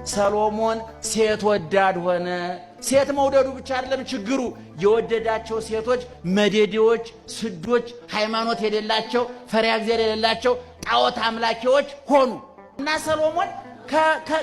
ሰሎሞን ሴት ወዳድ ሆነ። ሴት መውደዱ ብቻ አይደለም ችግሩ፣ የወደዳቸው ሴቶች መዴዴዎች፣ ስዶች፣ ሃይማኖት የሌላቸው ፈሪሃ እግዚአብሔር የሌላቸው ጣዖት አምላኪዎች ሆኑ እና ሰሎሞን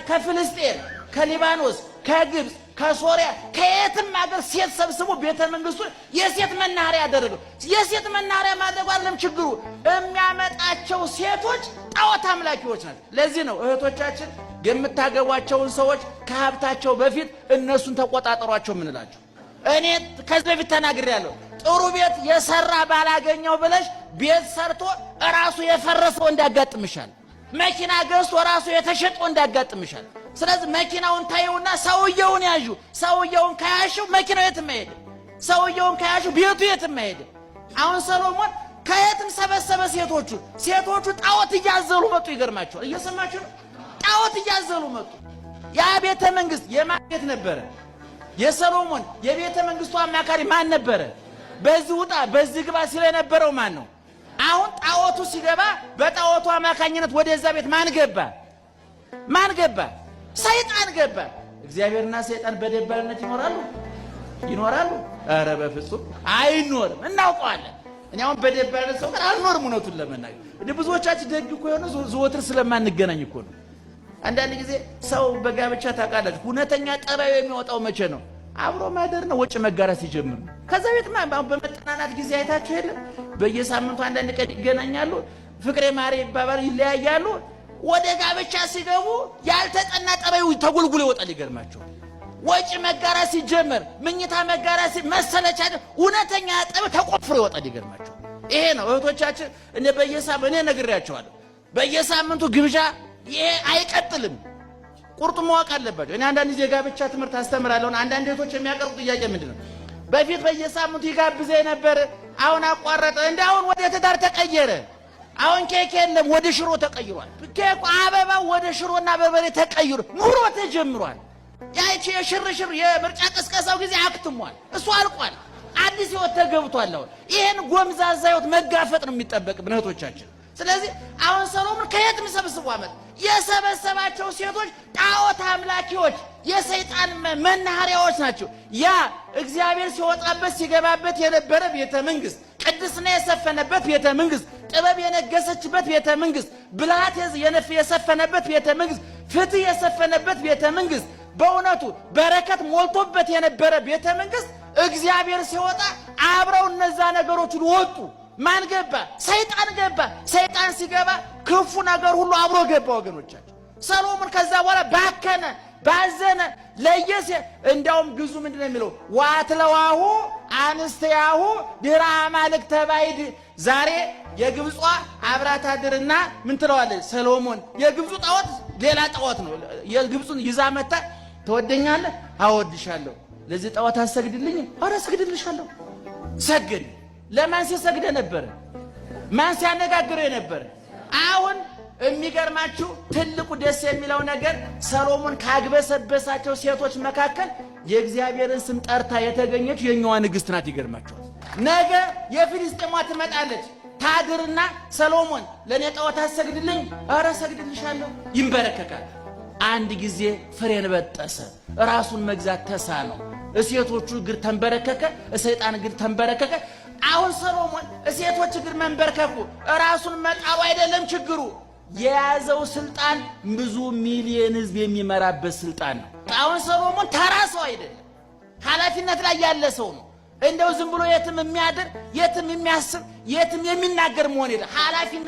ከፍልስጤም፣ ከሊባኖስ፣ ከግብፅ፣ ከሶሪያ ከየትም ሀገር ሴት ሰብስቦ ቤተ መንግስቱን የሴት መናኸሪያ ያደረገው። የሴት መናኸሪያ ማድረጉ አይደለም ችግሩ፣ የሚያመጣቸው ሴቶች ጣዖት አምላኪዎች ናቸው። ለዚህ ነው እህቶቻችን የምታገቧቸውን ሰዎች ከሀብታቸው በፊት እነሱን ተቆጣጠሯቸው ምንላቸው። እኔ ከዚህ በፊት ተናግሬያለሁ። ጥሩ ቤት የሰራ ባላገኘው ብለሽ ቤት ሰርቶ ራሱ የፈረሰው እንዳጋጥምሻል። መኪና ገዝቶ ራሱ የተሸጠው እንዳጋጥምሻል። ስለዚህ መኪናውን ታየውና ሰውየውን ያዡ። ሰውየውን ከያሽው መኪናው የትም አይሄድም። ሰውየውን ከያሽው ቤቱ የትም አይሄድም። አሁን ሰሎሞን ከየትም ሰበሰበ ሴቶቹ ጣዖት እያዘሉ መጡ። ይገርማቸዋል። እየሰማችሁ ነው? ጣዖት እያዘሉ መጡ። ያ ቤተ መንግስት የማን ቤት ነበረ? የሰሎሞን የቤተ መንግስቱ አማካሪ ማን ነበረ? በዚህ ውጣ በዚህ ግባ ሲል የነበረው ማን ነው? አሁን ጣዖቱ ሲገባ በጣዖቱ አማካኝነት ወደዛ ቤት ማን ገባ? ሰይጣን ገባ። እግዚአብሔርና ሰይጣን በደባልነት ይኖራሉ? ኧረ በፍጹም አይኖርም። እናውቀዋለን። እኔ አሁን በደባልነት ሰው ጋር አልኖርም። እውነቱን ለመናገር እንደ ብዙዎቻችን ደግ እኮ የሆነ ዘወትር ስለማንገናኝ እኮ ነው። አንዳንድ ጊዜ ሰው በጋብቻ ታውቃላችሁ እውነተኛ ጠባዩ የሚወጣው መቼ ነው? አብሮ ማደር ነው፣ ወጭ መጋራት ሲጀምር ነው። ከዛ ቤትማ በመጠናናት ጊዜ አይታችሁ የለም? በየሳምንቱ አንዳንድ ቀን ይገናኛሉ፣ ፍቅሬ ማሬ ይባባሉ፣ ይለያያሉ። ወደ ጋብቻ ሲገቡ ያልተጠና ጠባዩ ተጎልጉሎ ይወጣል። ይገርማቸዋል። ወጭ መጋራት ሲጀምር፣ ምኝታ መጋራት መሰለቻ እውነተኛ ጠብ ተቆፍሮ ይወጣል። ይገርማቸዋል። ይሄ ነው እህቶቻችን። እኔ ነግሬያቸዋለሁ። በየሳምንቱ ግብዣ ይሄ አይቀጥልም። ቁርጡ ማወቅ አለባቸው። እኔ አንዳንድ ጊዜ ጋብቻ ትምህርት አስተምራለሁ። አንዳንድ እህቶች የሚያቀርቡ ጥያቄ ምንድነው? በፊት በየሳምንቱ ይጋብዘኝ ነበር፣ አሁን አቋረጠ፣ አሁን ወደ ትዳር ተቀየረ። አሁን ኬክ የለም ወደ ሽሮ ተቀይሯል። ኬክ አበባው ወደ ሽሮና በርበሬ ተቀይሮ ኑሮ ተጀምሯል። ያቺ የሽርሽር የምርጫ ቅስቀሳው ጊዜ አክትሟል። እሱ አልቋል። አዲስ ህይወት ተገብቷል። አሁን ይሄን ጎምዛዛ ህይወት መጋፈጥ ነው የሚጠበቅብን እህቶቻችን። ስለዚህ አሁን ሰሎሞን ከየትም ሰብስቦ አመጣ። የሰበሰባቸው ሴቶች ጣዖት አምላኪዎች የሰይጣን መናኸሪያዎች ናቸው። ያ እግዚአብሔር ሲወጣበት ሲገባበት የነበረ ቤተ መንግስት፣ ቅድስና የሰፈነበት ቤተ መንግስት፣ ጥበብ የነገሰችበት ቤተ መንግስት፣ ብልሃት የሰፈነበት ቤተ መንግስት፣ ፍትህ የሰፈነበት ቤተ መንግስት፣ በእውነቱ በረከት ሞልቶበት የነበረ ቤተ መንግስት እግዚአብሔር ሲወጣ አብረው እነዛ ነገሮች ወጡ። ማን ገባ? ሰይጣን ገባ። ሰይጣን ሲገባ ክፉ ነገር ሁሉ አብሮ ገባ። ወገኖቻችን ሰሎሞን ከዛ በኋላ ባከነ፣ ባዘነ፣ ለየሴ እንዲያውም ግዙ ምንድነው የሚለው? ዋትለዋሁ አንስተያሁ ድራ አማልክተ ባዕድ። ዛሬ የግብጿ አብራታድርና ምን ትለዋለች? ሰሎሞን የግብፁ ጣዖት ሌላ ጣዖት ነው። የግብፁን ይዛ መጣ። ትወደኛለህ? አወድሻለሁ። ለዚህ ጣዖት አሰግድልኝ? ኧረ አሰግድልሻለሁ። ሰግድ። ለማን ሲሰግደ ነበር? ማን ሲያነጋግረው ነበር? አሁን የሚገርማችሁ ትልቁ ደስ የሚለው ነገር ሰሎሞን ካግበሰበሳቸው ሴቶች መካከል የእግዚአብሔርን ስም ጠርታ የተገኘች የኛዋ ንግስት ናት። ይገርማችኋል። ነገ የፊልስጤሟ ትመጣለች። ታድርና ሰሎሞን ለኔ ጣዖት አሰግድልኝ? ኧረ ሰግድልሻለሁ። ይንበረከካል። አንድ ጊዜ ፍሬን በጠሰ፣ ራሱን መግዛት ተሳነው። እሴቶቹ እግር ተንበረከከ፣ ሰይጣን እግር ተንበረከከ። አሁን ሰሎሞን እሴቶች እግር መንበርከኩ ራሱን መጣሉ አይደለም ችግሩ፣ የያዘው ስልጣን ብዙ ሚሊዮን ህዝብ የሚመራበት ስልጣን ነው። አሁን ሰሎሞን ተራ ሰው አይደለም፣ ኃላፊነት ላይ ያለ ሰው ነው። እንደው ዝም ብሎ የትም የሚያድር የትም የሚያስብ የትም የሚናገር መሆን የለም። ኃላፊነት